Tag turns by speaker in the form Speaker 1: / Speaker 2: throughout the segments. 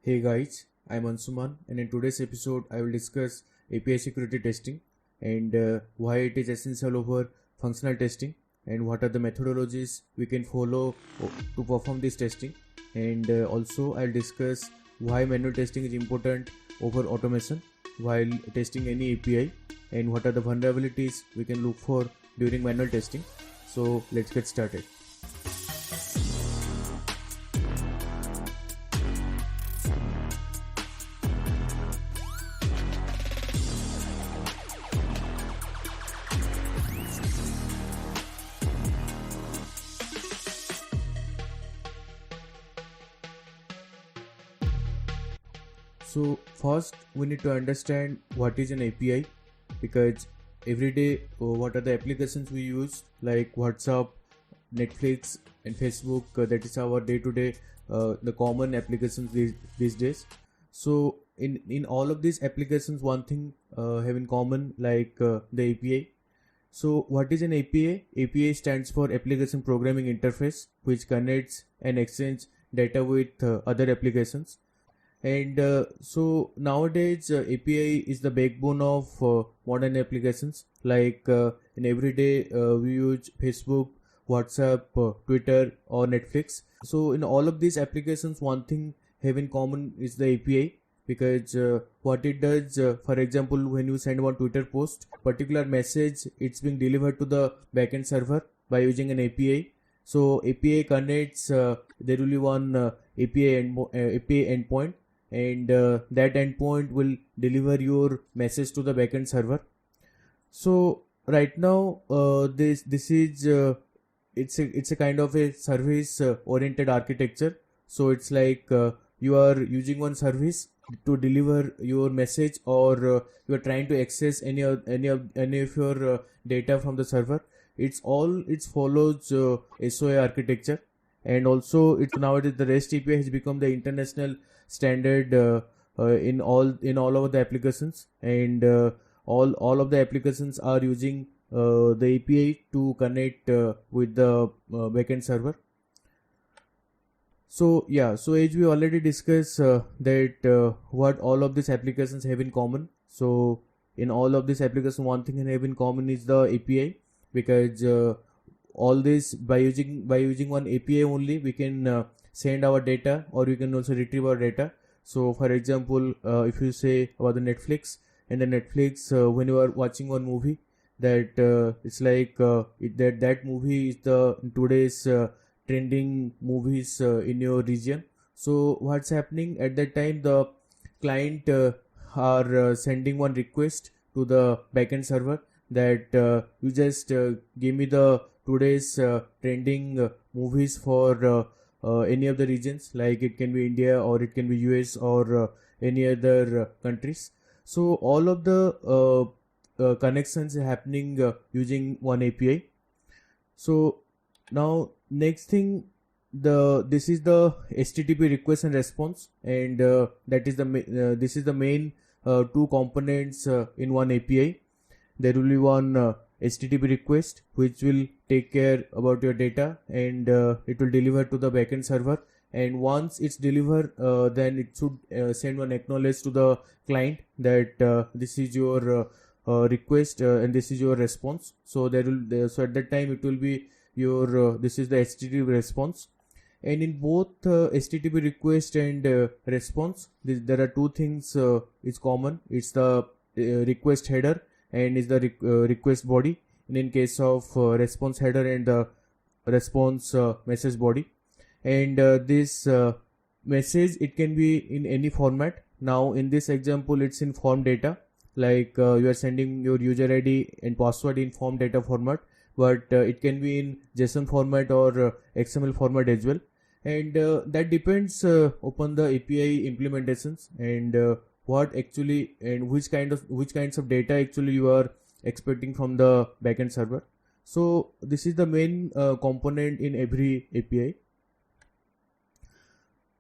Speaker 1: Hey guys, I'm Ansuman, and in today's episode I will discuss API security testing and why it is essential over functional testing and what are the methodologies we can follow to perform this testing, and also I'll discuss why manual testing is important over automation while testing any API and what are the vulnerabilities we can look for during manual testing. So let's get started. So first we need to understand what is an API, because every day what are the applications we use like WhatsApp, Netflix and Facebook, that is our day-to-day the common applications these days. So in all of these applications one thing have in common, like the API. So what is an API? API stands for Application Programming Interface, which connects and exchanges data with other applications. And so nowadays API is the backbone of modern applications, like in every day we use Facebook, WhatsApp, Twitter or Netflix. So in all of these applications one thing have in common is the API, because what it does, for example, when you send one Twitter post, particular message, it's being delivered to the backend server by using an API. So API connects, there will be one API endpoint, and that endpoint will deliver your message to the backend server. So right now this is it's a kind of a service oriented architecture. So it's like you are using one service to deliver your message, or you are trying to access any of your data from the server. It follows SOA architecture, and also it's nowadays the REST API has become the international standard in all of the applications, and all of the applications are using the API to connect with the backend server. So as we already discussed that what all of these applications have in common. So in all of these applications one thing they have in common is the API, because all this by using one API only we can send our data, or we can also retrieve our data. So for example, if you say about the Netflix, and the Netflix, when you are watching one movie, that it's like that movie is the today's trending movies in your region. So what's happening at that time, the client are sending one request to the backend server that you just give me the today's trending movies for any of the regions, like it can be India or it can be US or any other countries. So all of the connections are happening using one API. So now next thing, this is the HTTP request and response, and that is this is the main two components in one API. There will be one HTTP request which will take care about your data, and it will deliver to the backend server, and once it's delivered then it should send one acknowledge to the client that this is your request and this is your response. So so at that time it will be your this is the HTTP response. And in both HTTP request and response, there are two things is common. It's the request header and is the request body, and in case of response header and the response message body. And this message, it can be in any format. Now in this example it's in form data, like you are sending your user ID and password in form data format, but it can be in JSON format or XML format as well, and that depends upon the API implementations and what actually and which kinds of data actually you are expecting from the backend server. So this is the main component in every API.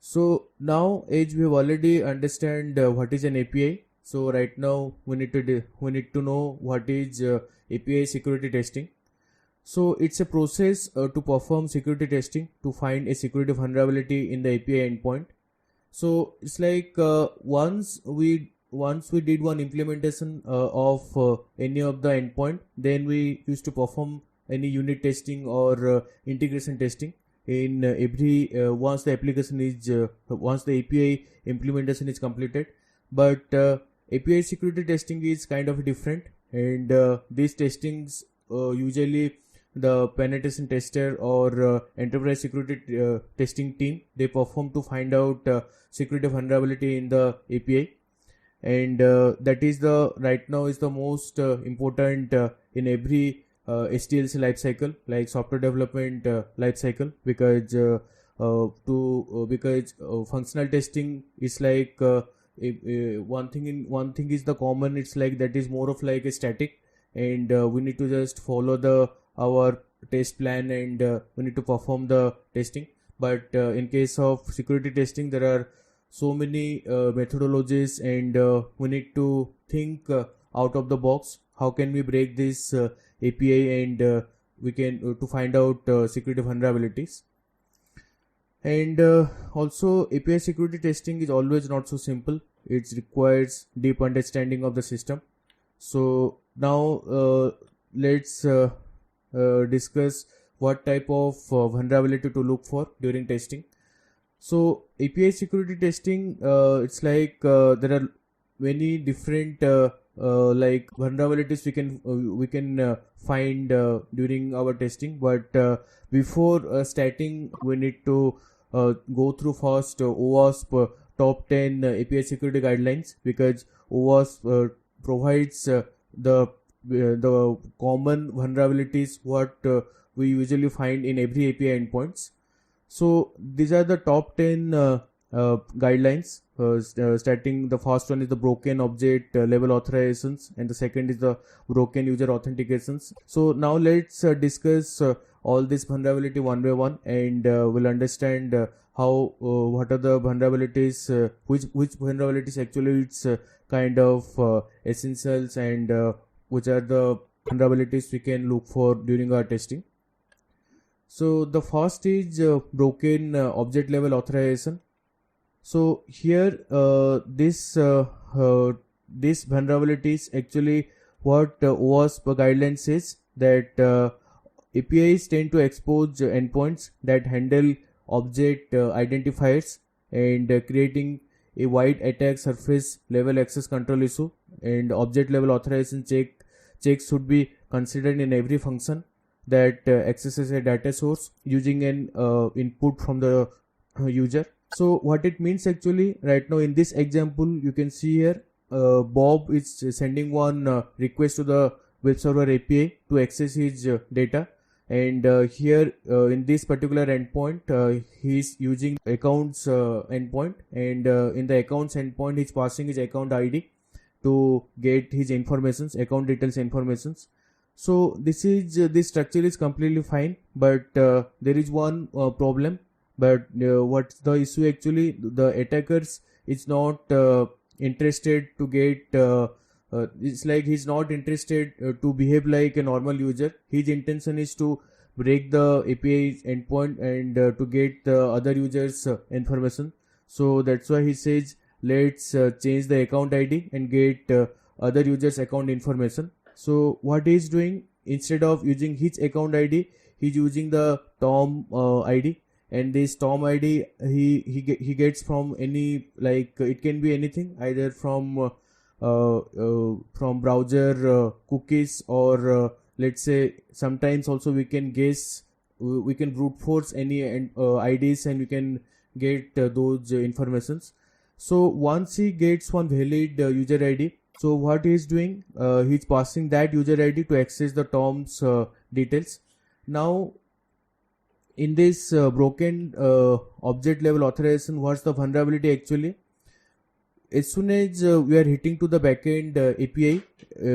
Speaker 1: So now as we have already understand what is an API, so right now we need to know what is API security testing. So it's a process to perform security testing to find a security vulnerability in the API endpoint. So it's like once we did one implementation of any of the endpoint, then we used to perform any unit testing or integration testing in every once the application is once the API implementation is completed. But API security testing is kind of different, and these testings usually the penetration tester or enterprise security testing team, they perform to find out security vulnerability in the API. And that is the right now is the most important in every SDLC lifecycle, like software development lifecycle, because because functional testing is like one thing is the common. It's like that is more of like a static, and we need to just follow the our test plan, and we need to perform the testing. But in case of security testing, there are so many methodologies, and we need to think out of the box. How can we break this API, and we can to find out security vulnerabilities. And also API security testing is always not so simple. It requires deep understanding of the system. So now let's discuss what type of vulnerability to look for during testing. So API security testing, it's like there are many different like vulnerabilities we can find during our testing. But before starting, we need to go through first OWASP top 10 API security guidelines, because OWASP provides the common vulnerabilities what we usually find in every API endpoints. So these are the top 10 guidelines. Starting, the first one is the broken object level authorizations, and the second is the broken user authentications. So now let's discuss all this vulnerability one by one, and we'll understand how what are the vulnerabilities, which vulnerabilities actually it's kind of essentials, and which are the vulnerabilities we can look for during our testing. So the first is broken object level authorization. So here this vulnerabilities actually what OWASP guideline says, that APIs tend to expose endpoints that handle object identifiers, and creating a wide attack surface level access control issue, and object level authorization checks should be considered in every function that accesses a data source using an input from the user. So what it means actually, right now in this example, you can see here Bob is sending one request to the web server API to access his data, and here in this particular endpoint he's using accounts endpoint, and in the accounts endpoint he's passing his account ID to get his informations, account details informations. So this structure is completely fine, but there is one problem. But what's the issue actually? The attackers is not interested to get it's like he's not interested to behave like a normal user. His intention is to break the API endpoint, and to get the other users information. So that's why he says let's change the account ID and get other users account information. So what he's doing, instead of using his account ID, he's using the Tom ID, and this Tom ID he gets from any, like it can be anything, either from browser cookies, or let's say sometimes also we can guess, we can brute force any IDs, and we can get those informations. So once he gets one valid user ID, so what he is doing, he's passing that user ID to access the Tom's details. Now in this broken object level authorization, what's the vulnerability actually? As soon as we are hitting to the backend API,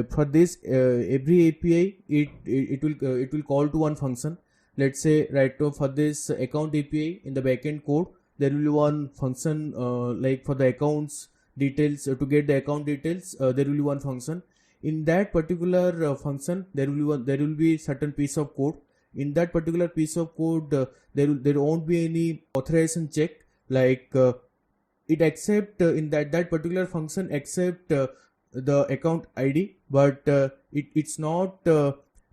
Speaker 1: for this every API it will call to one function. Let's say right now for this account API, in the backend code there will be one function like for the accounts details, to get the account details there will be one function. In that particular function there will be certain piece of code. In that particular piece of code there won't be any authorization check, like it accept in that particular function accept the account ID, but it's not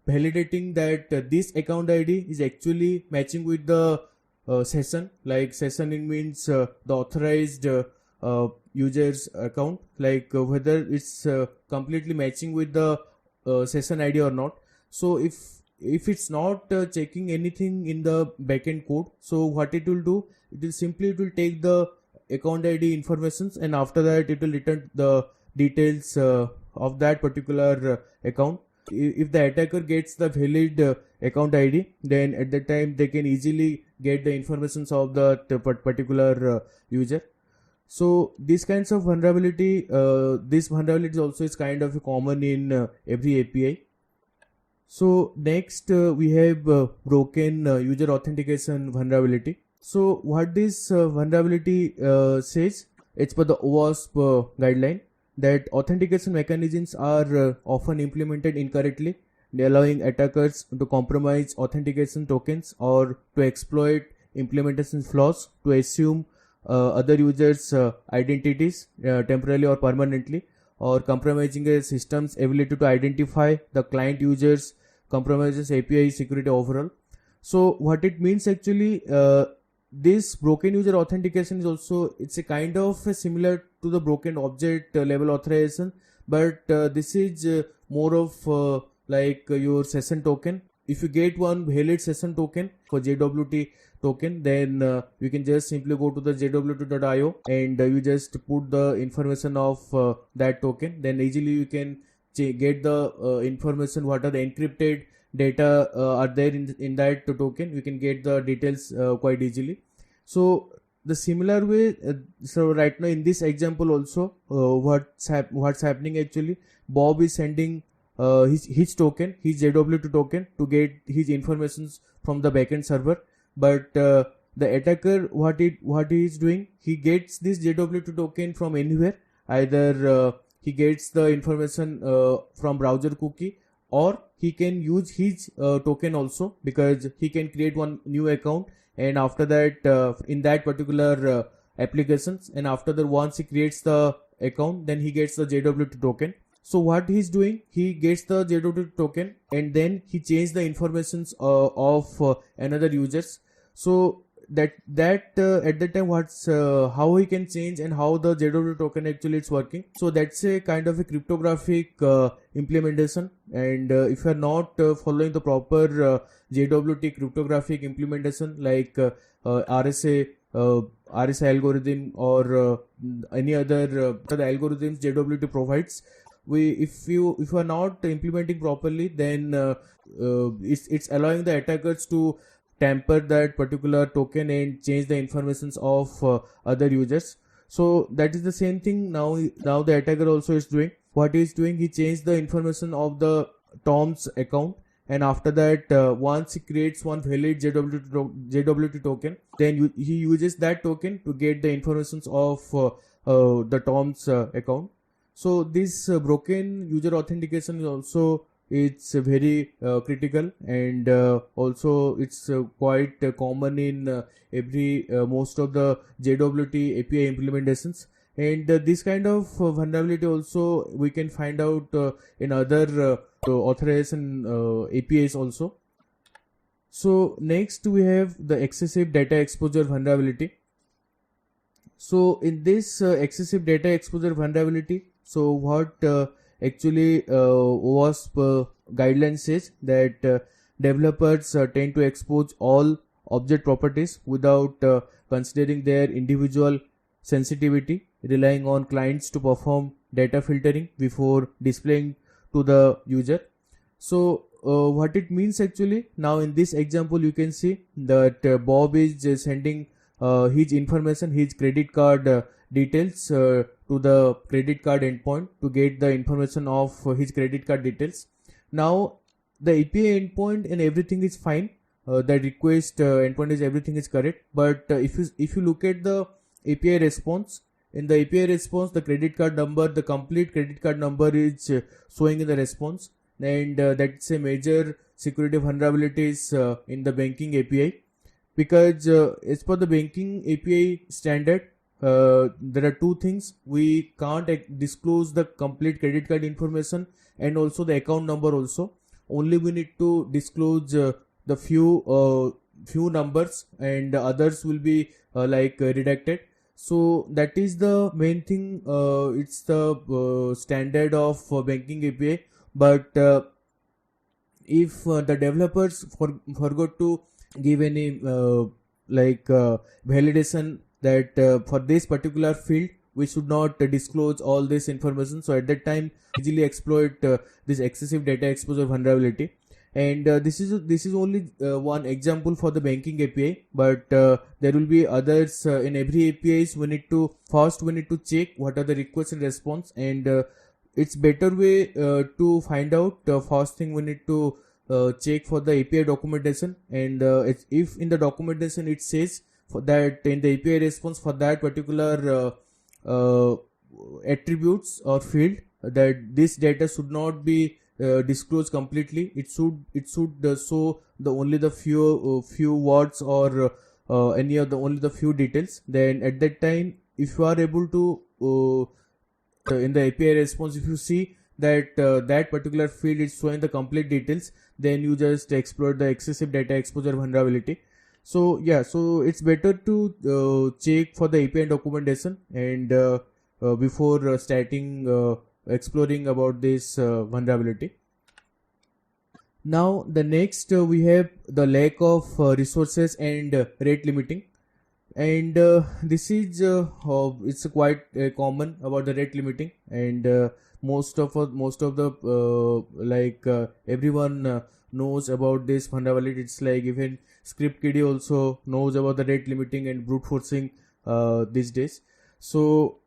Speaker 1: validating that this account ID is actually matching with the session. Like session, it means the authorized user's account, like whether it's completely matching with the session ID or not. So if it's not checking anything in the backend code, so what it will do, it will take the account ID informations, and after that it will return the details of that particular account. If the attacker gets the valid account ID, then at that time they can easily get the informations of the particular user. So these kinds of vulnerability, this vulnerability also is kind of common in every API. So next we have broken user authentication vulnerability. So what this vulnerability says, it's per the OWASP guideline, that authentication mechanisms are often implemented incorrectly, allowing attackers to compromise authentication tokens or to exploit implementation flaws to assume other users' identities temporarily or permanently, or compromising a system's ability to identify the client users, compromises API security overall. So what it means actually, this broken user authentication is also, it's a kind of similar to the broken object level authorization, but this is more of like your session token. If you get one valid session token for JWT token, then you can just simply go to the jwt.io and you just put the information of that token. Then easily you can get the information, what are the encrypted data are there in that token. You can get the details quite easily. So the similar way, so right now in this example also, what's happening actually, Bob is sending his token, his JWT token, to get his informations from the backend server. But the attacker, what he is doing, he gets this JWT token from anywhere. Either he gets the information from browser cookie, or he can use his token also, because he can create one new account, and after that in that particular applications, and after that once he creates the account, then he gets the JWT token. So what he's doing, he gets the JWT token and then he changes the informations of another users. So that at that time, what's how he can change and how the JWT token actually it's working. So that's a kind of a cryptographic implementation, and if you are not following the proper JWT cryptographic implementation, like RSA algorithm or any other the algorithms JWT provides, if you are not implementing properly, then it's allowing the attackers to tamper that particular token and change the informations of other users. So that is the same thing now the attacker also is doing. What he is doing, he changed the information of the Tom's account, and after that once he creates one valid JWT token, then he uses that token to get the informations of the Tom's account. So this broken user authentication is also, it's very critical, and also it's quite common in every most of the JWT API implementations. And this kind of vulnerability also we can find out in other authorization APIs also. So next we have the excessive data exposure vulnerability. So in this excessive data exposure vulnerability, so what actually OWASP guidelines says that developers tend to expose all object properties without considering their individual sensitivity, relying on clients to perform data filtering before displaying to the user. So what it means actually, now in this example you can see that Bob is sending his information, his credit card details to the credit card endpoint to get the information of his credit card details. Now the API endpoint and everything is fine, the request endpoint is everything is correct, but if you look at the API response, in the API response the credit card number, the complete credit card number is showing in the response, and that's a major security vulnerabilities in the banking API, because as per the banking API standard, there are two things. We can't disclose the complete credit card information and also the account number also. Only we need to disclose the few numbers, and the others will be redacted. So that is the main thing. It's the standard of banking API. But if the developers forgot to give any validation that for this particular field we should not disclose all this information, so at that time easily exploit this excessive data exposure vulnerability. And this is only one example for the banking API, but there will be others. In every APIs we need to check what are the requests and response, and it's better way to find out. First thing we need to check for the API documentation, and if in the documentation it says for that in the API response for that particular attributes or field that this data should not be disclosed completely. It should show the only the few words or any of the only the few details. Then at that time, if you are able to in the API response, if you see that that particular field is showing the complete details, then you just exploit the excessive data exposure vulnerability. So yeah, so it's better to check for the API documentation and before starting exploring about this vulnerability. Now the next we have the lack of resources and rate limiting, and this is it's quite common about the rate limiting, and most of the everyone knows about this vulnerability. It's like even script kiddie also knows about the rate limiting and brute forcing these days. So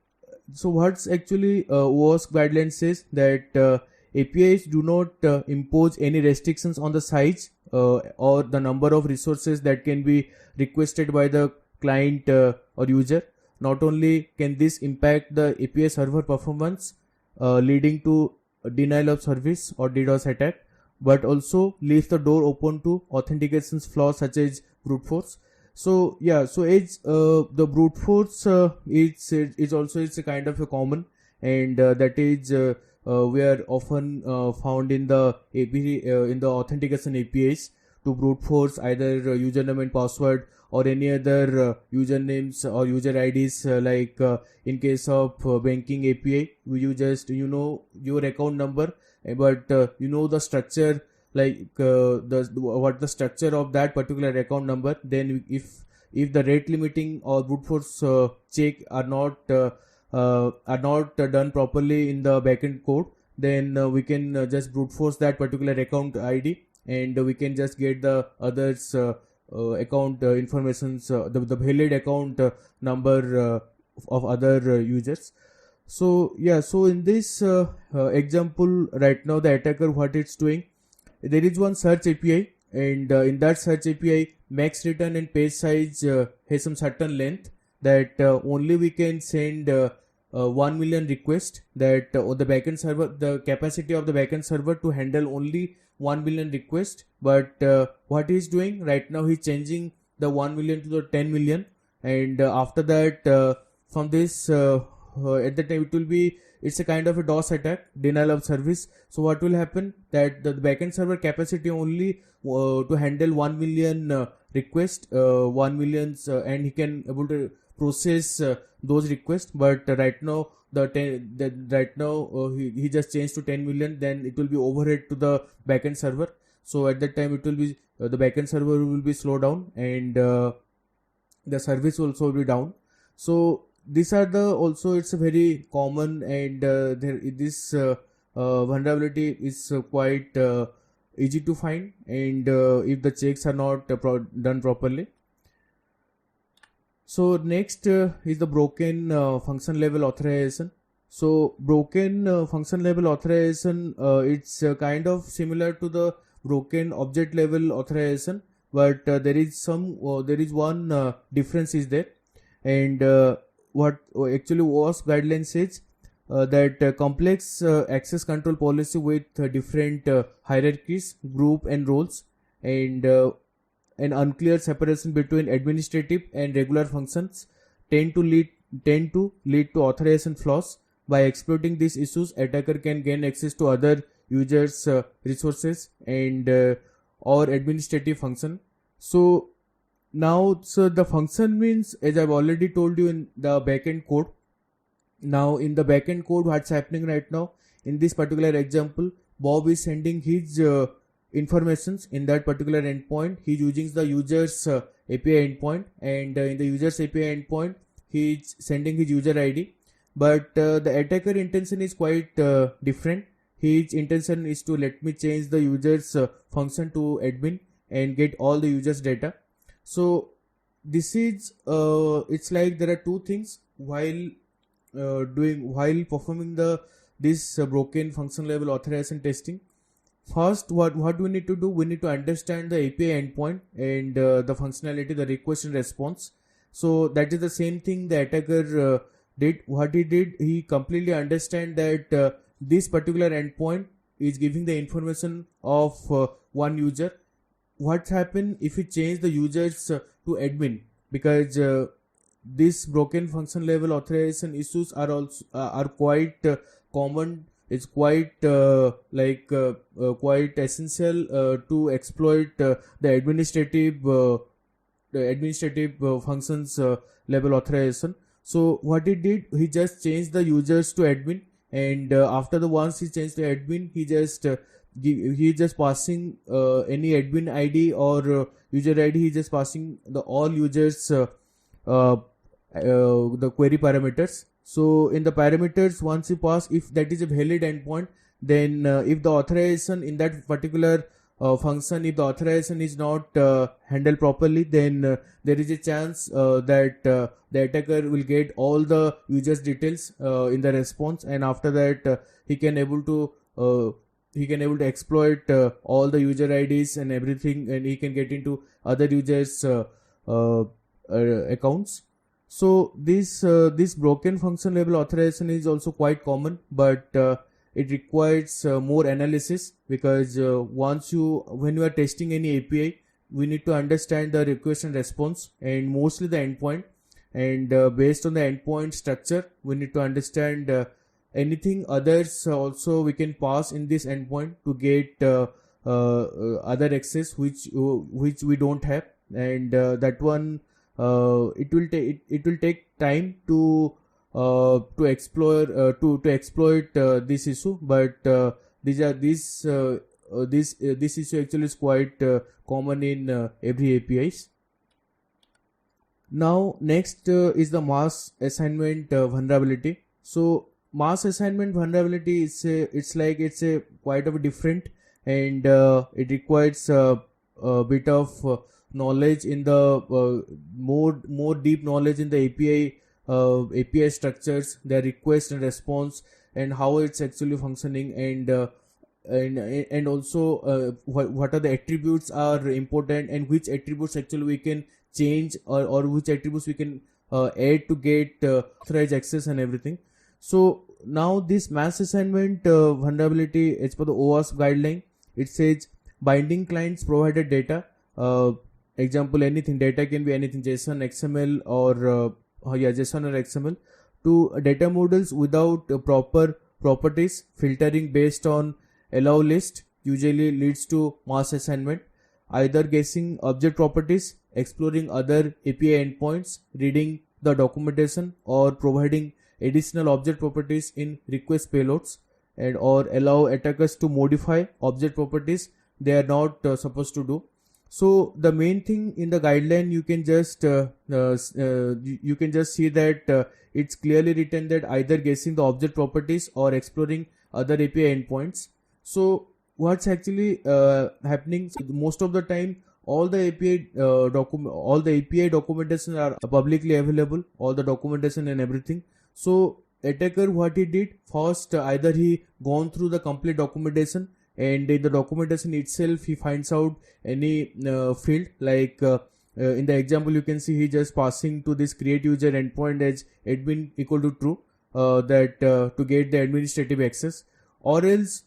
Speaker 1: what's actually OWASP guidelines says that APIs do not impose any restrictions on the size or the number of resources that can be requested by the client or user. Not only can this impact the API server performance, leading to denial of service or DDoS attack, but also leaves the door open to authentication flaws such as brute force. So yeah, so it's the brute force it's also a kind of a common, and that is we are often found in the in the authentication APIs to brute force either username and password or any other usernames or user IDs. In case of banking API, you just your account number, but the structure, what the structure of that particular account number. Then if the rate limiting or brute force check are not done properly in the backend code, then we can just brute force that particular account ID, and we can just get the others account informations, the valid account number of other users. So yeah, so in this example right now, the attacker, what it's doing, there is one search API, and in that search API, max return and page size has some certain length that only we can send 1 million requests, that on the backend server, the capacity of the backend server to handle only 1 million requests. But what he's doing right now, he's changing the 1 million to the 10 million, and after that from this at the time it's a kind of a DOS attack, denial of service. So what will happen, that the backend server capacity only to handle 1 million requests, 1 million, and he can able to process those requests. But right now he just changed to 10 million, then it will be overhead to the backend server. So at that time it will be the backend server will be slow down, and the service also will be down. So these are the also, it's a very common, and this vulnerability is quite easy to find, and if the checks are not done properly. So next is the broken function level authorization. So broken function level authorization, it's kind of similar to the broken object level authorization, but there is one difference is there. And what actually OWASP guidelines says that complex access control policy with different hierarchies, group and roles, and an unclear separation between administrative and regular functions tend to lead tend to lead to authorization flaws. By exploiting these issues, attacker can gain access to other users' resources and or administrative function. So the function means, as I've already told you in the backend code. Now in the backend code, what's happening right now in this particular example, Bob is sending his informations in that particular endpoint. He's using the user's API endpoint, and in the user's API endpoint, he's sending his user ID. But the attacker intention is quite different. His intention is to let me change the user's function to admin and get all the user's data. So this is it's like there are two things while performing this broken function level authorization testing. First, what do we need to do? We need to understand the API endpoint and the functionality, the request and response. So that is the same thing the attacker did. What he did, he completely understand that this particular endpoint is giving the information of one user. What happened if we change the users to admin? Because this broken function level authorization issues are also are quite common. It's quite quite essential to exploit the administrative functions level authorization. So what he did, he just changed the users to admin, and after the once he changed the admin, he just passing any admin ID or user ID. He just passing the all users the query parameters. So in the parameters, once you pass, if that is a valid endpoint, then if the authorization in that particular function, if the authorization is not handled properly, then there is a chance that the attacker will get all the users details in the response, and after that he can able to exploit all the user IDs and everything, and he can get into other users accounts. So this broken function level authorization is also quite common, but it requires more analysis, because when you are testing any API, we need to understand the request and response and mostly the endpoint, and based on the endpoint structure, we need to understand anything others also we can pass in this endpoint to get other access which we don't have, and that one it will take time to explore to exploit this issue, but this issue actually is quite common in every APIs. Now next is the mass assignment vulnerability. So mass assignment vulnerability is it's a quite of a different, and it requires a bit of knowledge in the more deep knowledge in the API structures, their request and response, and how it's actually functioning, and also what are the attributes are important, and which attributes actually we can change, or which attributes we can add to get authorized access and everything. So now this mass assignment vulnerability, as per the OWASP guideline, it says binding clients provided data. Example, anything, data can be anything, JSON, XML, or JSON or XML, to data models without proper properties. Filtering based on allow list usually leads to mass assignment. Either guessing object properties, exploring other API endpoints, reading the documentation, or providing additional object properties in request payloads, and or allow attackers to modify object properties they are not supposed to do. So the main thing in the guideline, you can just see that it's clearly written that either guessing the object properties or exploring other API endpoints. So what's actually happening, so most of the time all the API documentation are publicly available, all the documentation and everything. So attacker, what he did first, either he gone through the complete documentation, and in the documentation itself he finds out any field, like in the example you can see he just passing to this create user endpoint as admin equal to true, that to get the administrative access, or else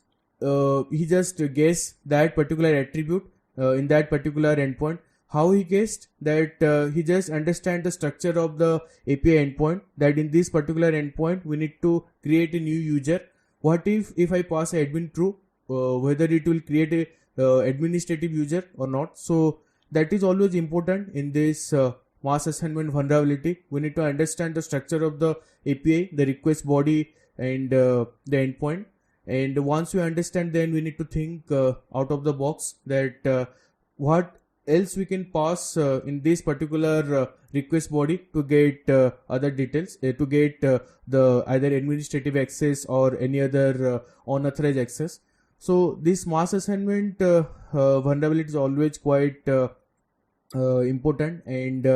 Speaker 1: he just guess that particular attribute in that particular endpoint. how he guessed that he just understand the structure of the API endpoint, that in this particular endpoint we need to create a new user. What if I pass admin true, whether it will create a administrative user or not. So that is always important in this mass assignment vulnerability. We need to understand the structure of the API, the request body, and the endpoint. And once we understand, then we need to think out of the box that what else we can pass in this particular request body to get other details, to get the either administrative access or any other unauthorized access. So this mass assignment vulnerability is always quite important, and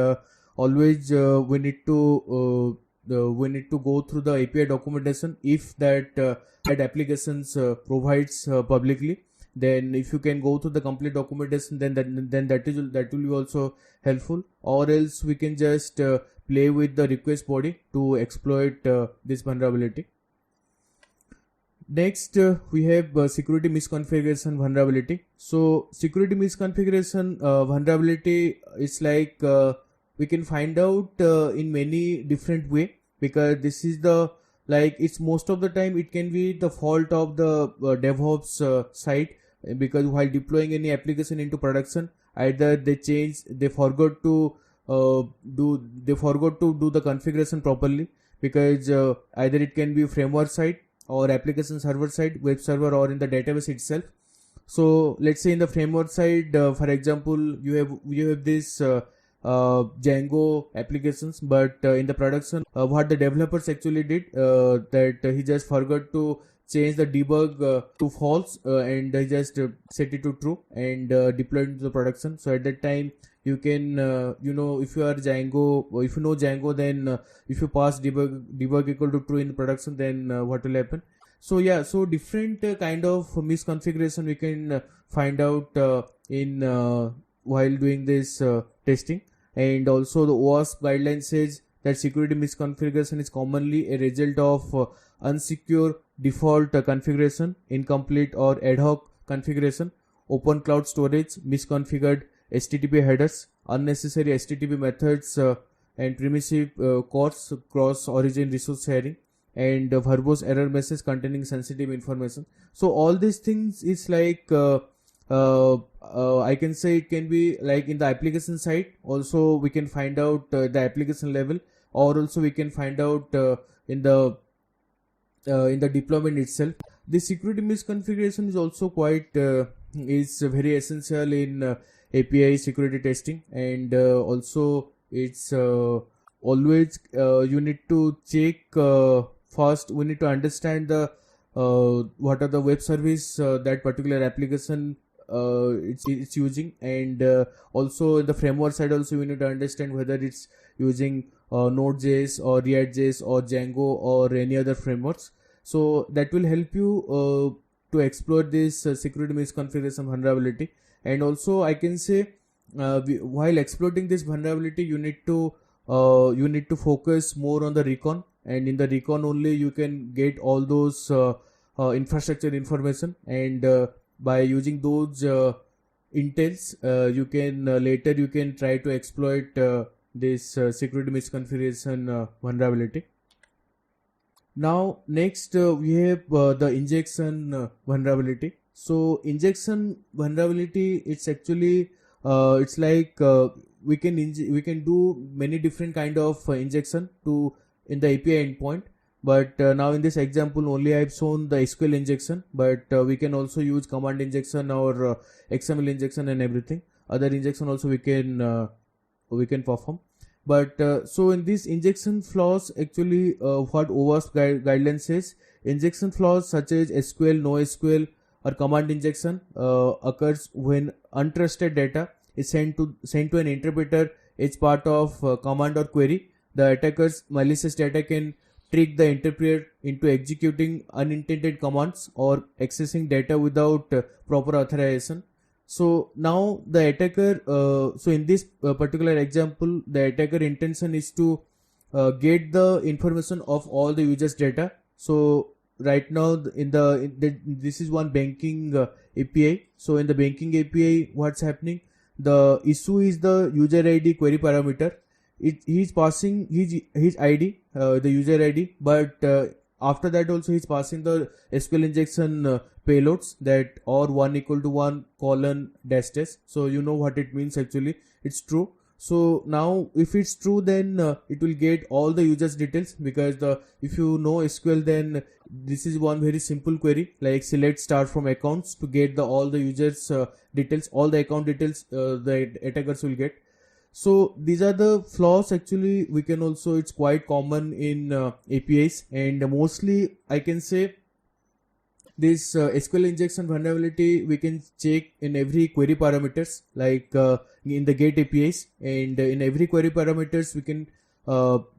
Speaker 1: always we need to go through the API documentation. If that applications provides publicly, then if you can go through the complete documentation, then that will be also helpful. Or else we can just play with the request body to exploit this vulnerability. Next, we have security misconfiguration vulnerability. So security misconfiguration vulnerability is like we can find out in many different way, because this is the it's most of the time it can be the fault of the DevOps side, because while deploying any application into production, either they forgot to do the configuration properly, because either it can be framework side or application server side, web server, or in the database itself. So let's say in the framework side, for example, you have this Django applications, but in the production, what the developers actually did, that he just forgot to change the debug to false, and he just set it to true and deployed into the production. So at that time, you can if you are Django, if you know Django, then if you pass debug equal to true in production, then what will happen? So yeah, so different kind of misconfiguration we can find out in while doing this testing. And also the OWASP guideline says that security misconfiguration is commonly a result of unsecure default configuration, incomplete or ad hoc configuration, open cloud storage, misconfigured HTTP headers, unnecessary HTTP methods, and permissive cross-origin resource sharing, and verbose error message containing sensitive information. So all these things is I can say it can be like in the application side. Also we can find out the application level, or also we can find out in the deployment itself. The security misconfiguration is also quite is very essential in API security testing, and also it's always you need to check first. We need to understand the what are the web service that particular application it's using, and also in the framework side also we need to understand whether it's using Node.js or React.js or Django or any other frameworks. So that will help you to explore this security misconfiguration vulnerability. And also I can say while exploiting this vulnerability, you need to focus more on the recon, and in the recon only you can get all those infrastructure information, and by using those intels, you can later you can try to exploit this security misconfiguration vulnerability. Now next we have the injection vulnerability. So injection vulnerability, it's actually it's like we can do many different kind of injection to in the API endpoint. But now in this example only I have shown the SQL injection, but we can also use command injection or XML injection and everything. Other injection also we can perform. But so in this injection flaws, actually what OWASP guideline says, injection flaws such as SQL, NoSQL or command injection occurs when untrusted data is sent to an interpreter as part of command or query. The attacker's malicious data can trick the interpreter into executing unintended commands or accessing data without proper authorization. So now the attacker, so in this particular example, the attacker intention is to get the information of all the users' data. So right now this is one banking API. So in the banking API, what's happening? the issue is the user ID query parameter. He's passing his ID, the user ID, but after that also he's passing the SQL injection payloads that or 1 equal to 1 colon dash dash. So you know what it means actually. It's true. So now if it's true, then it will get all the users details, because if you know SQL, then this is one very simple query like select star from accounts to get all the users details, all the account details the attackers will get. So these are the flaws actually. We can also, it's quite common in APIs, and mostly I can say this SQL injection vulnerability we can check in every query parameters, like in the get APIs, and in every query parameters we can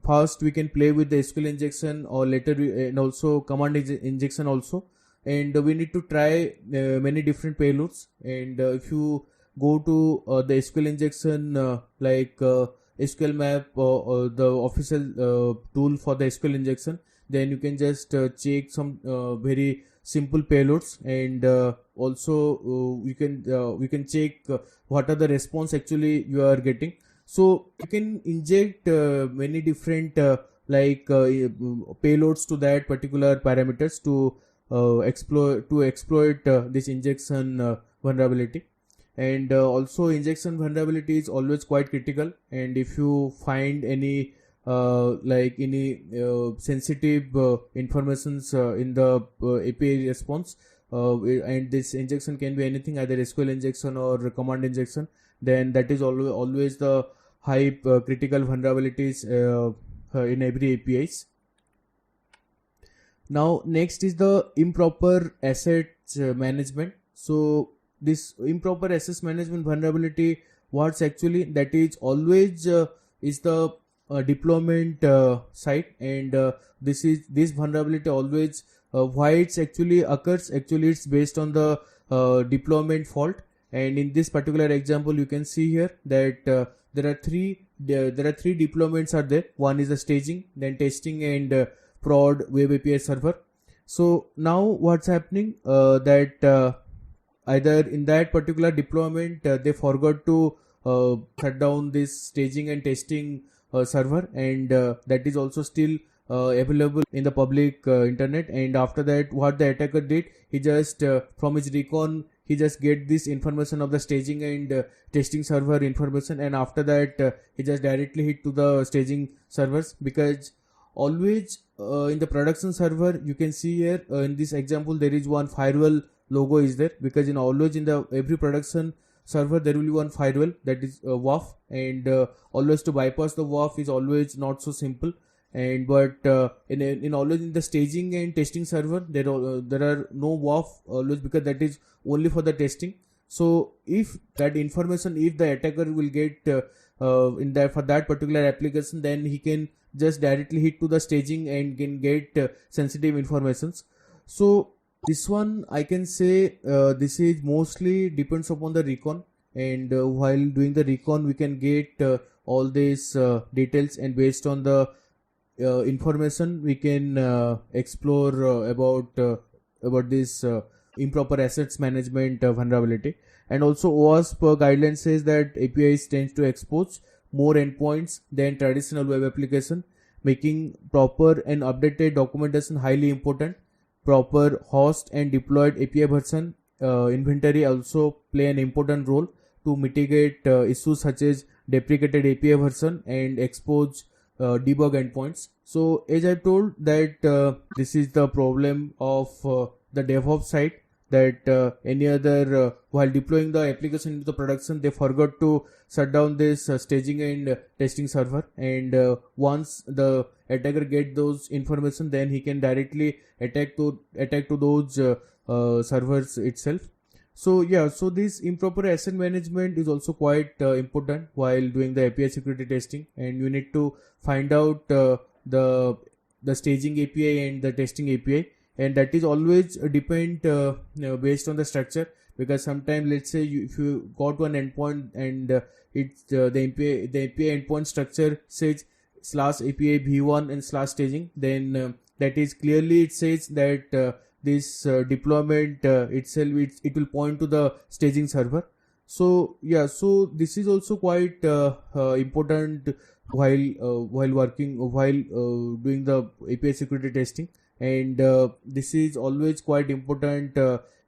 Speaker 1: first we can play with the SQL injection, or later and also command injection also, and we need to try many different payloads. And if you go to the SQL injection like SQL map or the official tool for the SQL injection, then you can just check some very simple payloads, and also you can check what are the response actually you are getting. So you can inject many different payloads to that particular parameters to exploit this injection vulnerability. And also injection vulnerability is always quite critical, and if you find any sensitive informations in the API response, and this injection can be anything, either SQL injection or command injection, then that is always the high critical vulnerabilities in every APIs. Now next is the improper assets management. So this improper assets management vulnerability, what's actually, that is always is the deployment site, and this vulnerability always why it's actually occurs, actually it's based on the deployment fault. And in this particular example you can see here that there are three deployments are there. One is the staging, then testing, and prod web API server. So now what's happening, that either in that particular deployment they forgot to shut down this staging and testing server, and that is also still available in the public internet. And after that, what the attacker did, he just from his recon he just get this information of the staging and testing server information, and after that he just directly hit to the staging servers, because always in the production server you can see here in this example there is one firewall logo is there, because in always in the every production server there will be one firewall, that is WAF, and always to bypass the WAF is always not so simple. And but in always in the staging and testing server there are no WAF always, because that is only for the testing. So if that information, if the attacker will get in that for that particular application, then he can just directly hit to the staging and can get sensitive informations. So this one I can say this is mostly depends upon the recon, and while doing the recon we can get all these details, and based on the information we can explore about this improper assets management vulnerability. And also OWASP guideline says that APIs tends to expose more endpoints than traditional web application, making proper and updated documentation highly important. Proper host and deployed API version inventory also play an important role to mitigate issues such as deprecated API version and expose debug endpoints. So as I told that this is the problem of the DevOps side, that any other while deploying the application into the production they forgot to shut down this staging and testing server, and once the attacker get those information, then he can directly attack to those servers itself. So yeah, so this improper asset management is also quite important while doing the API security testing, and you need to find out the staging API and the testing API, and that is always depend based on the structure, because sometimes let's say if you go to an endpoint and it's the API endpoint structure says /API v1 and /staging, then that is clearly it says that this deployment itself it will point to the staging server. So yeah, so this is also quite important while working while doing the API security testing, and this is always quite important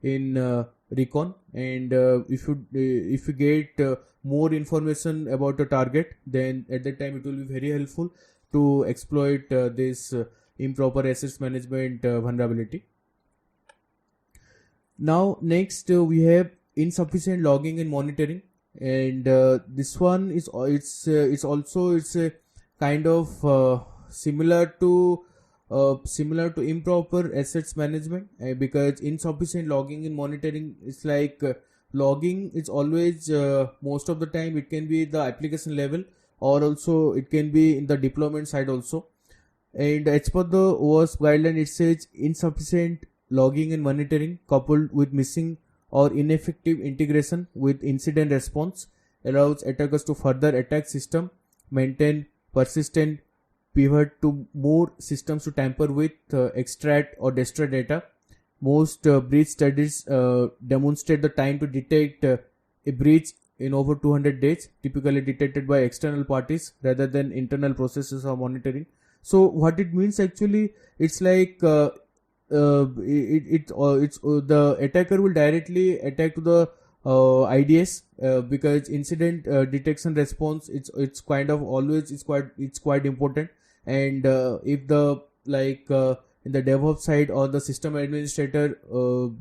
Speaker 1: in recon. And if you get more information about the target, then at that time it will be very helpful to exploit this improper assets management vulnerability. Now next we have insufficient logging and monitoring, and this one is it's a kind of similar to improper assets management, because insufficient logging and monitoring is like logging is always most of the time it can be the application level, or also it can be in the deployment side also. And as per the OWASP guideline, it says insufficient logging and monitoring coupled with missing or ineffective integration with incident response allows attackers to further attack system, maintain persistent pivot to more systems to tamper with, extract or destroy data. Most breach studies demonstrate the time to detect a breach in over 200 days, typically detected by external parties rather than internal processes or monitoring. So what it means actually, it's like the attacker will directly attack to the IDS, because incident detection response it's kind of always it's quite important. And if the like in the DevOps side or the system administrator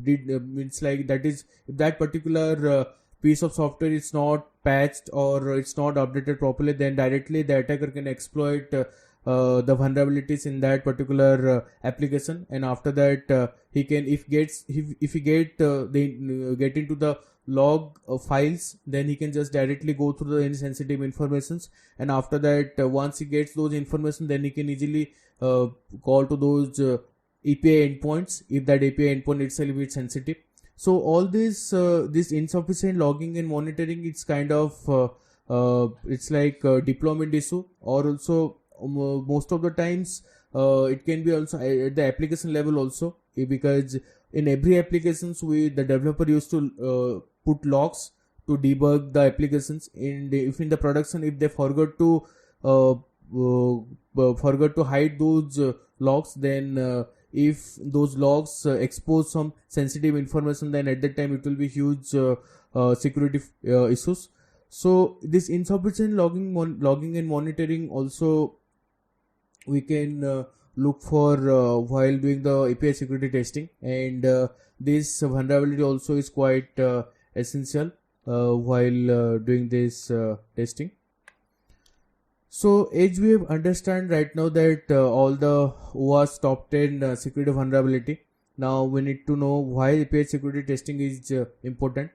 Speaker 1: did means like that is, if that particular piece of software is not patched or it's not updated properly, then directly the attacker can exploit the vulnerabilities in that particular application. And after that he can, if he get get into the log files, then he can just directly go through the any sensitive informations, and after that once he gets those information, then he can easily call to those API endpoints if that API endpoint itself is sensitive. So all this insufficient logging and monitoring, it's kind of it's like a deployment issue, or also most of the times it can be also at the application level also, because in every applications the developer used to put logs to debug the applications. And if in the production, if they forgot to hide those logs, then if those logs expose some sensitive information, then at that time it will be huge security issues. So this insufficient logging and monitoring also we can look for while doing the API security testing, and this vulnerability also is quite essential while doing this testing. So as we have understand right now that all the OWASP top 10 security vulnerability, now we need to know why API security testing is important.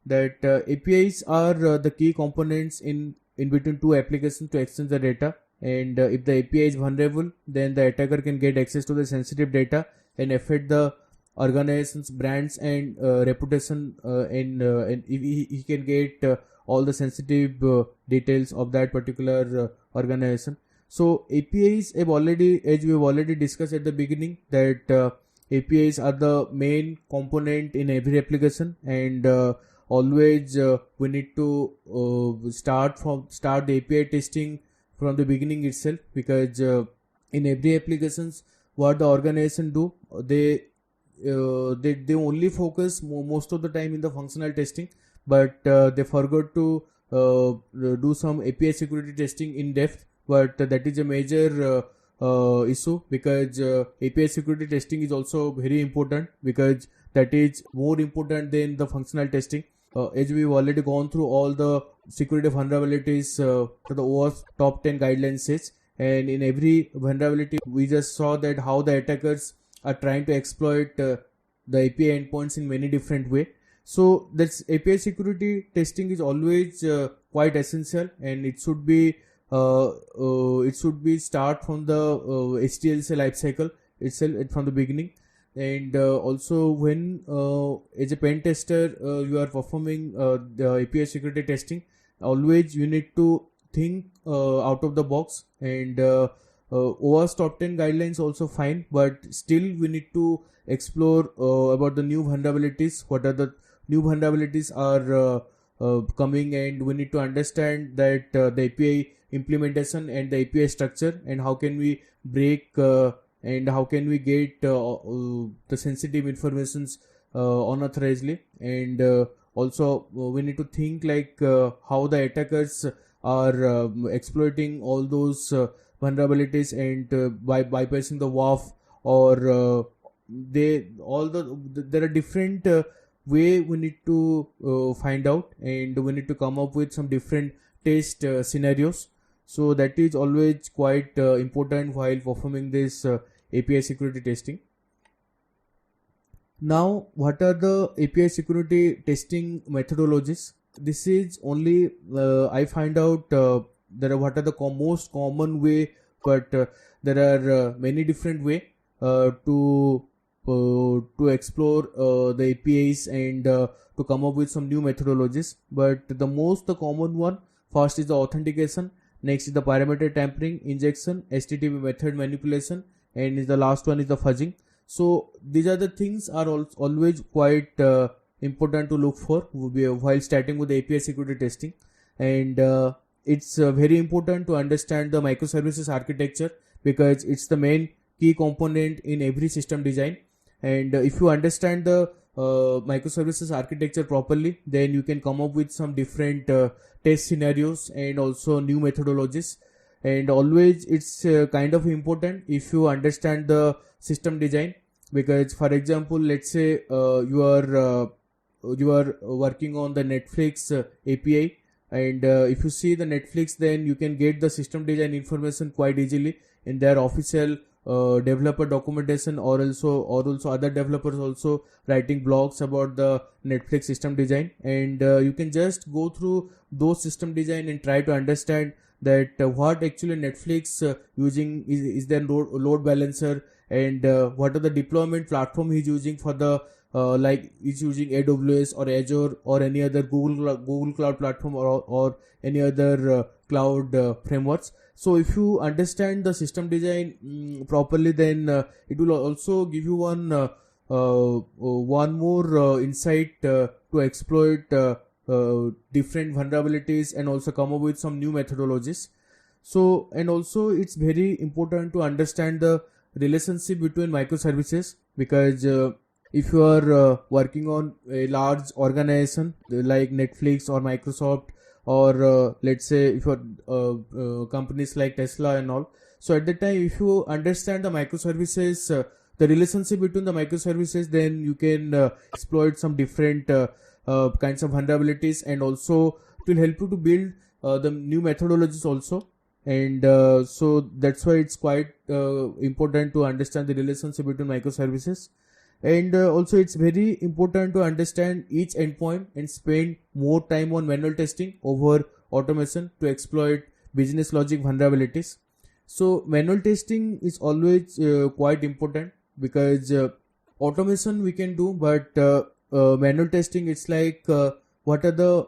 Speaker 1: That APIs are the key components in between two applications to exchange the data, and if the API is vulnerable, then the attacker can get access to the sensitive data and affect the organization's brands and reputation, and he can get all the sensitive details of that particular organization. So APIs have already, as we have already discussed at the beginning, that APIs are the main component in every application, and always we need to start the API testing from the beginning itself, because in every applications what the organization do, they only focus most of the time in the functional testing, but they forgot to do some API security testing in depth. But that is a major issue, because API security testing is also very important, because that is more important than the functional testing. As we've already gone through all the security vulnerabilities to the OWASP top 10 guidelines says, and in every vulnerability we just saw that how the attackers are trying to exploit the API endpoints in many different way. So that's API security testing is always quite essential, and it should be start from the HTLC lifecycle itself from the beginning. And also when as a pen tester you are performing the API security testing, always you need to think out of the box, and OWASP top 10 guidelines also fine, but still we need to explore about the new vulnerabilities. What are the new vulnerabilities are coming, and we need to understand that the API implementation and the API structure, and how can we break and how can we get the sensitive informations unauthorizedly, and also we need to think like how the attackers are exploiting all those vulnerabilities, and by bypassing the WAF, or there are different way we need to find out, and we need to come up with some different test scenarios. So that is always quite important while performing this API security testing. Now, what are the API security testing methodologies? This is only I find out there are what are the most common way, but there are many different way to explore the APIs, and to come up with some new methodologies. But the common one, first is the authentication, next is the parameter tampering, injection, HTTP method manipulation, and the last one is the fuzzing. So these are the things are always quite important to look for while starting with the API security testing, and it's very important to understand the microservices architecture, because it's the main key component in every system design. And if you understand the microservices architecture properly, then you can come up with some different test scenarios and also new methodologies. And always it's kind of important if you understand the system design, because for example, let's say you are working on the Netflix API, and if you see the Netflix, then you can get the system design information quite easily in their official developer documentation, or also other developers also writing blogs about the Netflix system design, and you can just go through those system design and try to understand that what actually Netflix using is their load balancer, and what are the deployment platform he's using for the like he's using AWS or Azure or any other Google Cloud platform, or any other cloud frameworks. So if you understand the system design properly, then it will also give you one more insight to exploit different vulnerabilities, and also come up with some new methodologies. So, and also it's very important to understand the relationship between microservices, because if you are working on a large organization like Netflix or Microsoft, or let's say if you're companies like Tesla and all, so at that time, if you understand the microservices, the relationship between the microservices, then you can exploit some different kinds of vulnerabilities, and also it will help you to build the new methodologies also. And so that's why it's quite important to understand the relationship between microservices. And also it's very important to understand each endpoint and spend more time on manual testing over automation to exploit business logic vulnerabilities. So manual testing is always quite important, because automation we can do, but manual testing, it's like what are the,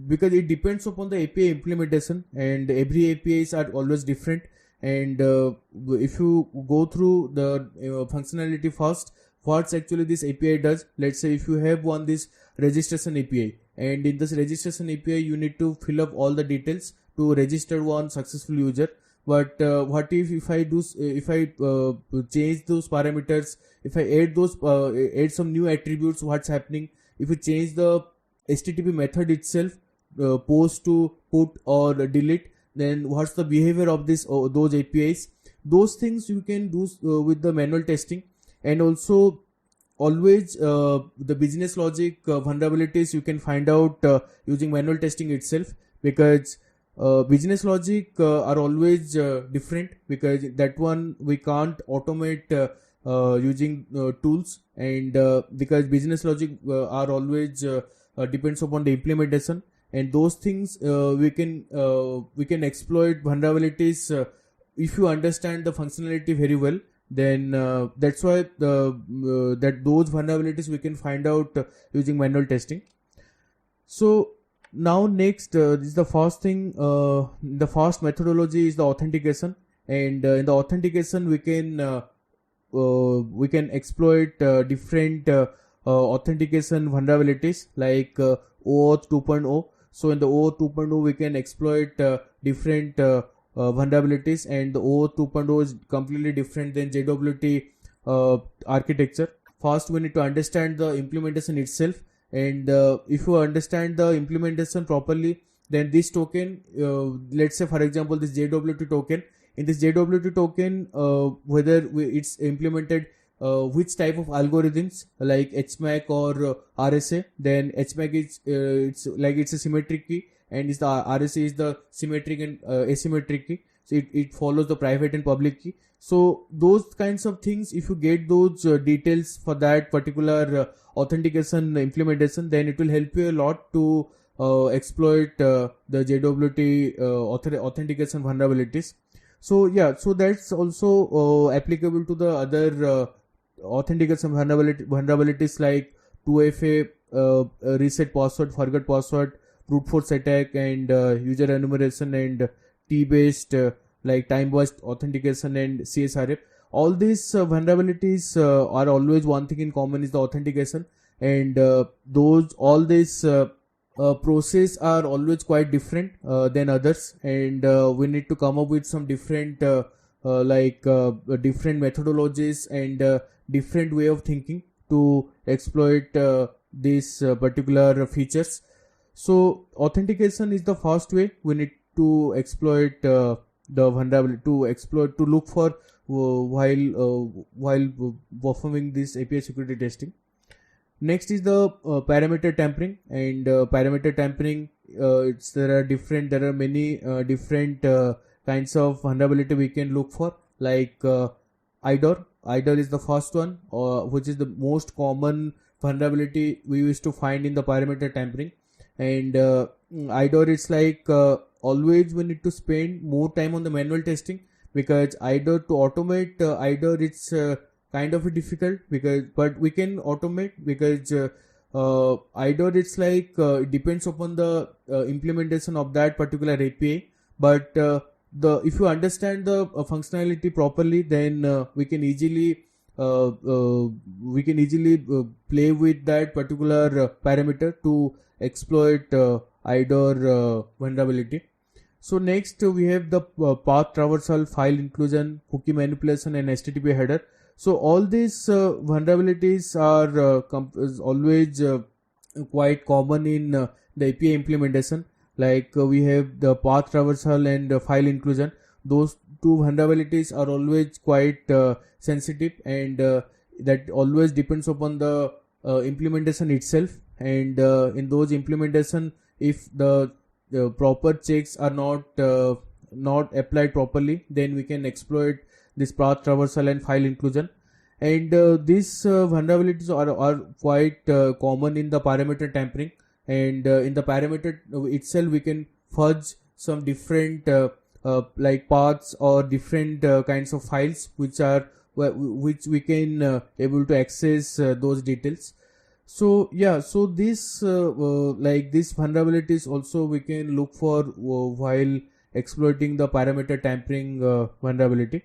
Speaker 1: because it depends upon the API implementation, and every APIs are always different. And if you go through the functionality first, what actually this API does, let's say if you have this registration API, and in this registration API you need to fill up all the details to register one successful user. But what if I change those parameters, if I add some new attributes, what's happening if you change the HTTP method itself, post to put or delete, then what's the behavior of those APIs? Those things you can do with the manual testing. And also always the business logic vulnerabilities you can find out using manual testing itself, because business logic are always different, because that one we can't automate using tools, and because business logic are always depends upon the implementation, and those things we can exploit vulnerabilities if you understand the functionality very well. Then that's why that those vulnerabilities we can find out using manual testing. So now next this is the first thing, the first methodology is the authentication, and in the authentication we can exploit different authentication vulnerabilities like OAuth 2.0. So in the OAuth 2.0 we can exploit different vulnerabilities, and the OAuth 2.0 is completely different than JWT architecture. First we need to understand the implementation itself, and if you understand the implementation properly, then this token, let's say for example this JWT token, in this JWT token, whether it's implemented which type of algorithms like HMAC or RSA, then HMAC is it's a symmetric key, and is the RSA is the symmetric and asymmetric key. So it follows the private and public key. So those kinds of things, if you get those details for that particular authentication implementation, then it will help you a lot to exploit the JWT authentication vulnerabilities. So yeah, so that's also applicable to the other authentication vulnerabilities like 2FA, reset password, forget password, brute force attack, and user enumeration, and T-based like time-based authentication, and CSRF. All these vulnerabilities are always one thing in common, is the authentication, and all these process are always quite different than others, and we need to come up with some different different methodologies and different way of thinking to exploit these particular features. So authentication is the first way we need to exploit the vulnerability, to look for while performing this API security testing. Next is the parameter tampering, and parameter tampering, there are many different kinds of vulnerability we can look for, like IDOR. IDOR is the first one, which is the most common vulnerability we used to find in the parameter tampering. And IDOR is like always we need to spend more time on the manual testing, because IDOR, to automate IDOR, it's kind of difficult, but we can automate, because IDOR, it's like it depends upon the implementation of that particular API, but if you understand the functionality properly, then we can easily play with that particular parameter to exploit IDOR vulnerability. So next we have the path traversal, file inclusion, cookie manipulation, and HTTP header. So all these vulnerabilities are is always quite common in the API implementation. Like we have the path traversal and file inclusion. Those two vulnerabilities are always quite sensitive, and that always depends upon the implementation itself. And in those implementation, if the proper checks are not applied properly, then we can exploit this path traversal and file inclusion. And these vulnerabilities are quite common in the parameter tampering. And in the parameter itself, we can fudge some different like paths or different kinds of files which we can able to access those details. So yeah, so this these vulnerabilities also we can look for while exploiting the parameter tampering vulnerability.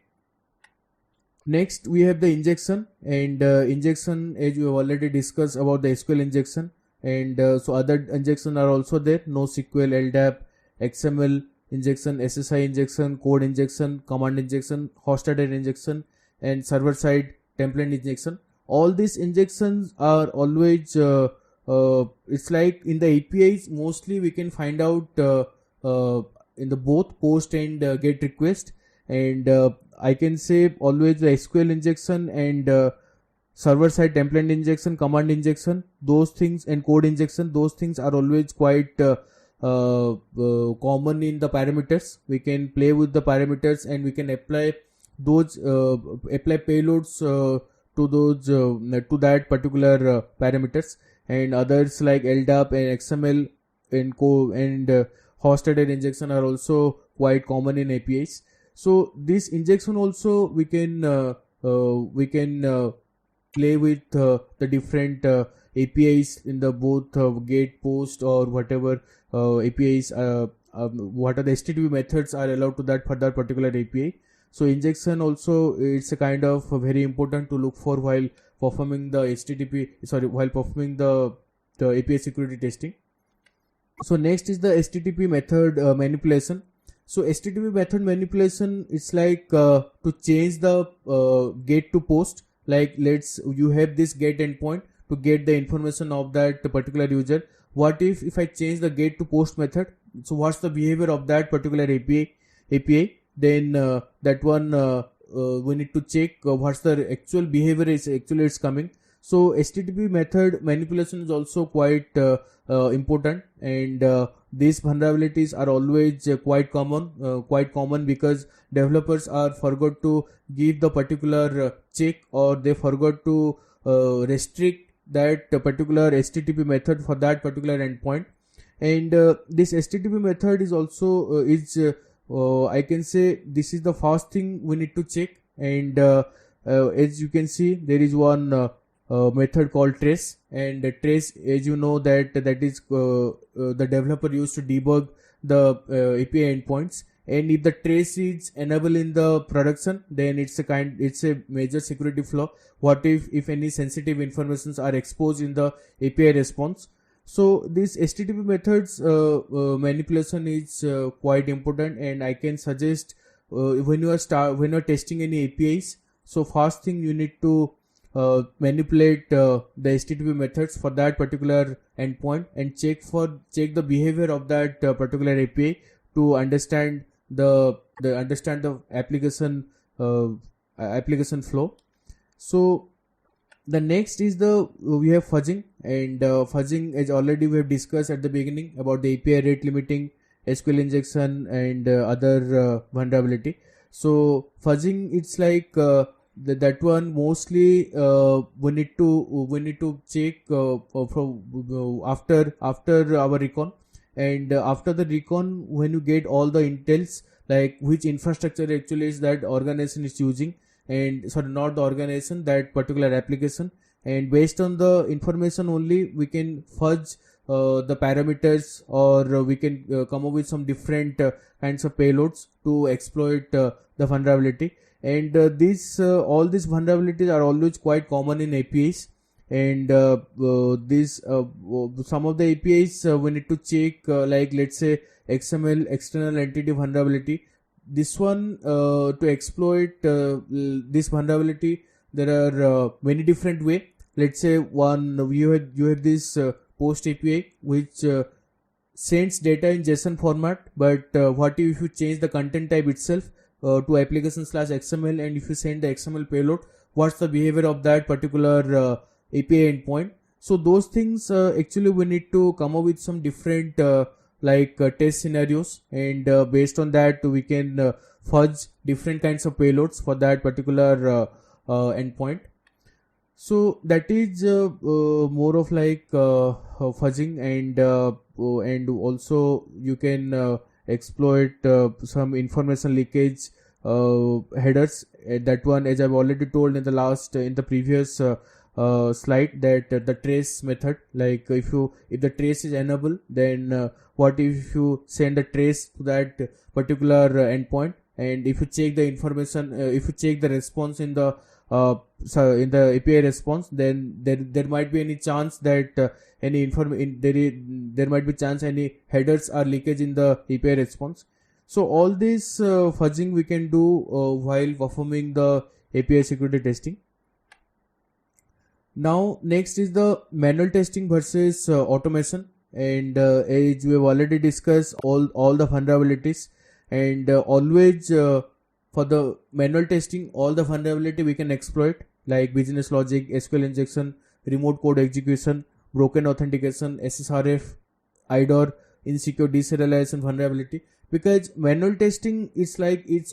Speaker 1: Next we have the injection, and injection, as we have already discussed about the SQL injection, and so other injection are also there: NoSQL, LDAP, XML injection, SSI injection, code injection, command injection, host-header injection, and server-side template injection. All these injections are always it's like in the APIs mostly we can find out in the both post and get request, and I can say always the SQL injection and server-side template injection, command injection, those things, and code injection, those things are always quite common in the parameters. We can play with the parameters, and we can apply those apply payloads to those to that particular parameters. And others like LDAP and XML and host-header injection are also quite common in APIs. So this injection also we can play with the different APIs in the both get, post, or whatever APIs what are the HTTP methods are allowed to that for that particular API. So injection also, it's a kind of very important to look for while performing the while performing the API security testing. So next is the HTTP method manipulation. So HTTP method manipulation, it's like to change the get to post. Like you have this get endpoint to get the information of that particular user. What if I change the get to post method? So what's the behavior of that particular API? Then that one we need to check what's the actual behavior is actually it's coming. So HTTP method manipulation is also quite important, and these vulnerabilities are always quite common because developers are forgot to give the particular check, or they forgot to restrict that particular HTTP method for that particular endpoint. And this HTTP method is also I can say this is the first thing we need to check. And as you can see, there is one method called trace, and trace, as you know, that is the developer used to debug the API endpoints. And if the trace is enabled in the production, then it's a major security flaw. What if any sensitive informations are exposed in the API response? So this HTTP methods manipulation is quite important, and I can suggest when you are testing any APIs. So first thing, you need to manipulate the HTTP methods for that particular endpoint and check the behavior of that particular API to understand the application flow. So the next is we have fuzzing, and fuzzing, as already we have discussed at the beginning about the API rate limiting, SQL injection, and other vulnerability. So fuzzing, it's like that one mostly we need to check from after our recon. And after the recon, when you get all the intels, like which infrastructure actually is that organization is using, and sorry, not the organization, that particular application, and based on the information only we can fudge the parameters, or we can come up with some different kinds of payloads to exploit the vulnerability. And all these vulnerabilities are always quite common in APIs. And some of the APIs we need to check, like let's say XML external entity vulnerability. This one, to exploit this vulnerability, there are many different way. Let's say you have this post API which sends data in JSON format, but what if you change the content type itself to application/XML, and if you send the XML payload, what's the behavior of that particular API endpoint? So those things actually we need to come up with some different test scenarios, and based on that we can fudge different kinds of payloads for that particular endpoint. So that is more of like fuzzing, and also you can exploit some information leakage headers. That one, as I've already told in the previous slide, that the trace method, like if the trace is enabled, then what if you send a trace to that particular endpoint, and if you check the information, if you check the response in the API response, then there might be any chance that there might be chance any headers are leakage in the API response. So all this fuzzing we can do while performing the API security testing. Now next is the manual testing versus automation, and as we have already discussed all the vulnerabilities, and always for the manual testing, all the vulnerability we can exploit, like business logic, SQL injection, remote code execution, broken authentication, SSRF, IDOR, insecure deserialization vulnerability. Because manual testing is like it's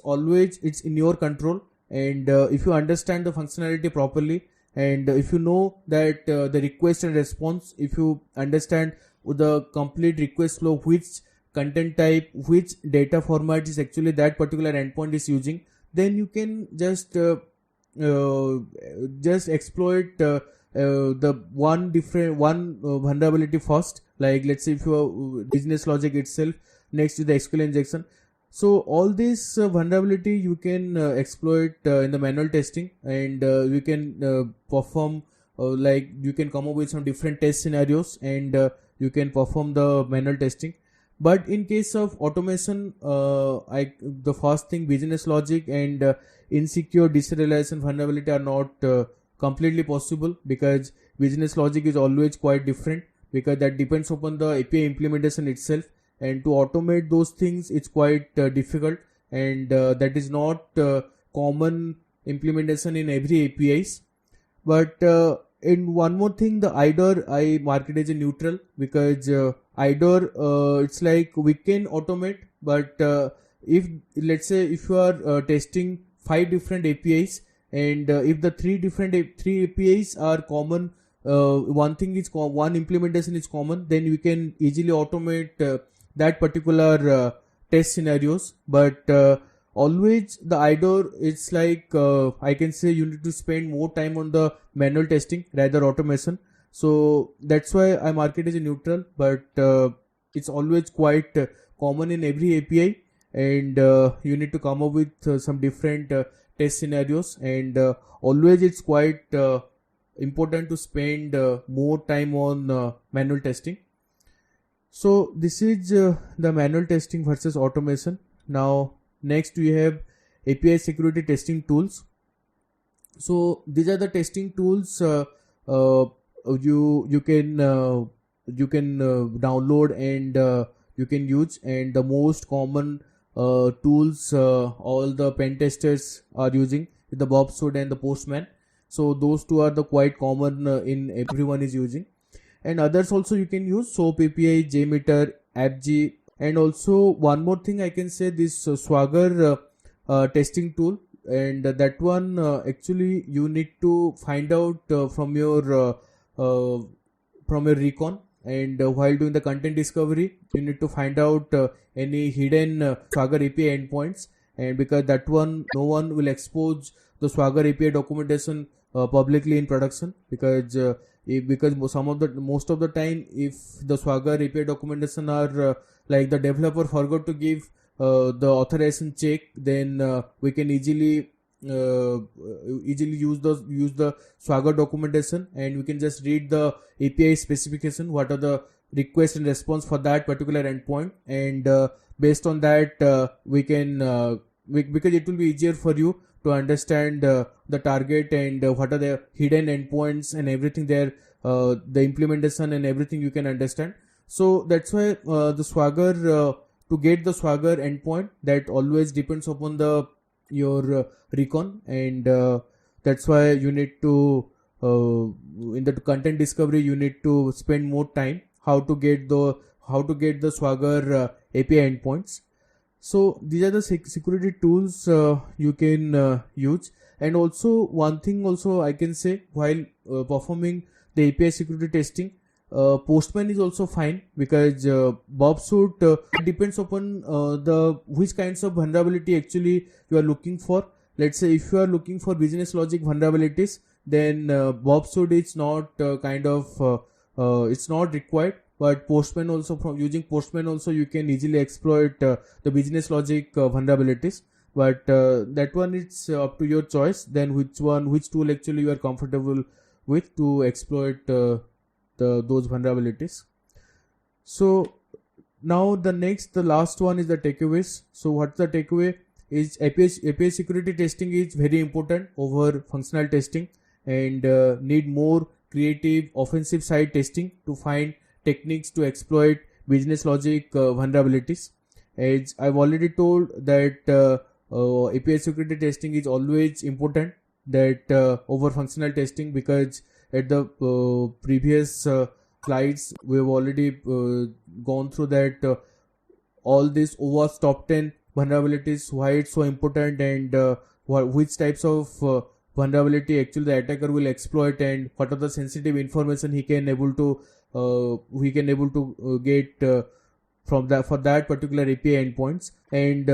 Speaker 1: in your control, and if you understand the functionality properly, and if you know that the request and response, if you understand the complete request flow, which content type, which data format is actually that particular endpoint is using, then you can just exploit the one vulnerability first. Like let's say if you business logic itself, next to the SQL injection. So all this vulnerability you can exploit in the manual testing, and you can perform like you can come up with some different test scenarios, and you can perform the manual testing. But in case of automation, the first thing, business logic and insecure deserialization vulnerability are not completely possible, because business logic is always quite different, because that depends upon the API implementation itself, and to automate those things it's quite difficult, and that is not common implementation in every APIs. But in one more thing, the IDOR I mark it as a neutral, because IDOR it's like we can automate, but if let's say if you are testing 5 different APIs, and if the three APIs are common, one thing is one implementation is common, then you can easily automate that particular test scenarios. But always the IDOR, it's like I can say you need to spend more time on the manual testing rather automation. So that's why I mark it as a neutral, but it's always quite common in every API, and you need to come up with some different test scenarios, and always it's quite important to spend more time on manual testing. So this is the manual testing versus automation. Now next we have API security testing tools. So these are the testing tools you can download and you can use, and the most common tools all the pen testers are using, the Bobsuit and the Postman. So those two are the quite common in everyone is using, and others also you can use, SOAP API, JMeter, AppG, and also one more thing I can say, this Swagger testing tool, and that one actually you need to find out from your recon, and while doing the content discovery you need to find out any hidden Swagger API endpoints, and because that one no one will expose the Swagger API documentation publicly in production, because most of the time if the Swagger API documentation are like the developer forgot to give the authorization check, then we can easily use the Swagger documentation, and we can just read the API specification, what are the request and response for that particular endpoint, and based on that we can because it will be easier for you to understand the target and what are the hidden endpoints and everything there, the implementation and everything you can understand. So that's why the Swagger to get the Swagger endpoint, that always depends upon your recon, and that's why you need to in the content discovery you need to spend more time how to get the Swagger API endpoints. So these are the security tools you can use. And also one thing also I can say, while performing the API security testing, Postman is also fine, because Bobsuit depends upon the which kinds of vulnerability actually you are looking for. Let's say if you are looking for business logic vulnerabilities, then Bobsuit is not it's not required. But Postman also, from using Postman also you can easily exploit the business logic vulnerabilities. But that one it's up to your choice. Then which tool actually you are comfortable with to exploit those vulnerabilities. So now the last one is the takeaways. So what's the takeaway is API security testing is very important over functional testing, and need more creative offensive side testing to find techniques to exploit business logic vulnerabilities. As I've already told that API security testing is always important that over functional testing, because at the previous slides we have already gone through that all this OWASP top 10 vulnerabilities, why it's so important, and which types of vulnerability actually the attacker will exploit, and what are the sensitive information he can able to get from that for that particular API endpoints. And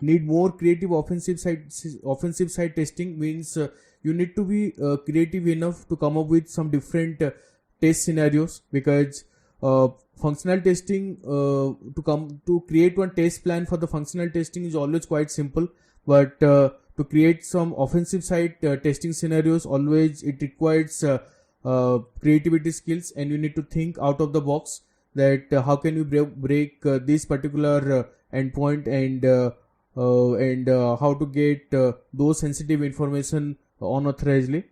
Speaker 1: need more creative offensive side testing means you need to be creative enough to come up with some different test scenarios, because functional testing to create one test plan for the functional testing is always quite simple, but to create some offensive side testing scenarios, always it requires creativity skills, and you need to think out of the box. that how can we break this particular endpoint, and how to get those sensitive information unauthorizedly.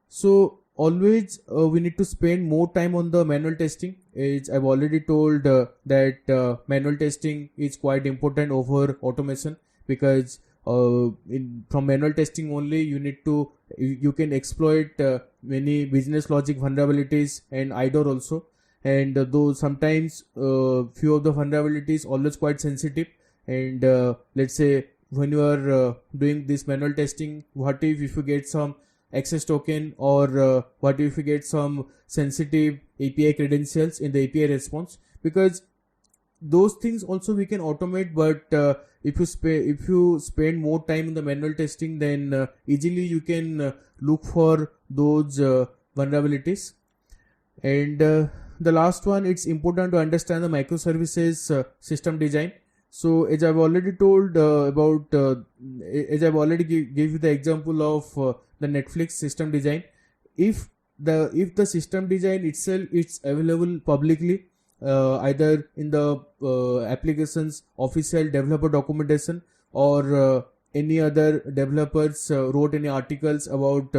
Speaker 1: So always we need to spend more time on the manual testing. As I've already told that manual testing is quite important over automation, because from manual testing only you can exploit many business logic vulnerabilities and IDOR also. And though sometimes few of the vulnerabilities always quite sensitive, and let's say when you are doing this manual testing, what if you get some access token, or what if you get some sensitive API credentials in the API response, because those things also we can automate. But if you spend more time in the manual testing, then easily you can look for those vulnerabilities. And the last one, it's important to understand the microservices system design. So as I've already told as I've already gave you the example of the Netflix system design. If the system design itself is available publicly, either in the application's official developer documentation, or any other developers wrote any articles about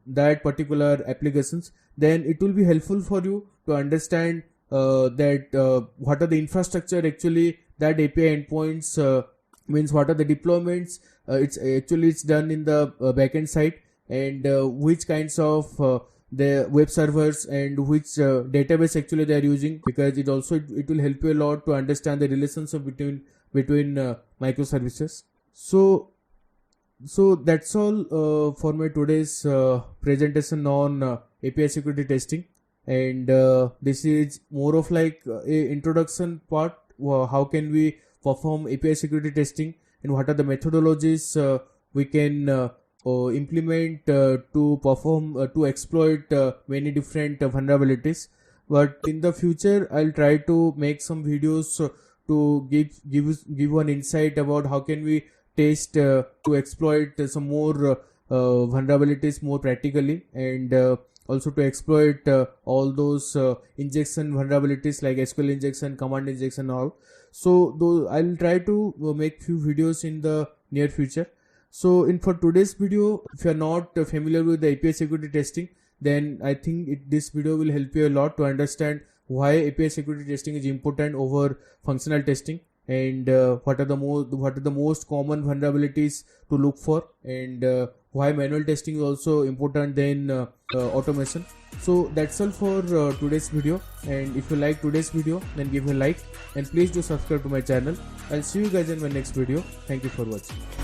Speaker 1: that particular applications, then it will be helpful for you to understand that what are the infrastructure actually that API endpoints means, what are the deployments it's done in the backend side, and which kinds of the web servers and which database actually they are using, because it will help you a lot to understand the relationship between microservices. So that's all for my today's presentation on API security testing. And this is more of like a introduction part. How can we perform API security testing, and what are the methodologies we can implement to perform to exploit many different vulnerabilities. But in the future I'll try to make some videos to give one insight about how can we test to exploit some more vulnerabilities more practically, and also to exploit all those injection vulnerabilities like SQL injection, command injection, all. So I'll try to make few videos in the near future. So for today's video, if you're not familiar with the API security testing, then I think this video will help you a lot to understand why API security testing is important over functional testing, and what are the most common vulnerabilities to look for, and why manual testing is also important than automation. So that's all for today's video, and if you like today's video, then give a like, and please do subscribe to my channel. I'll see you guys in my next video. Thank you for watching.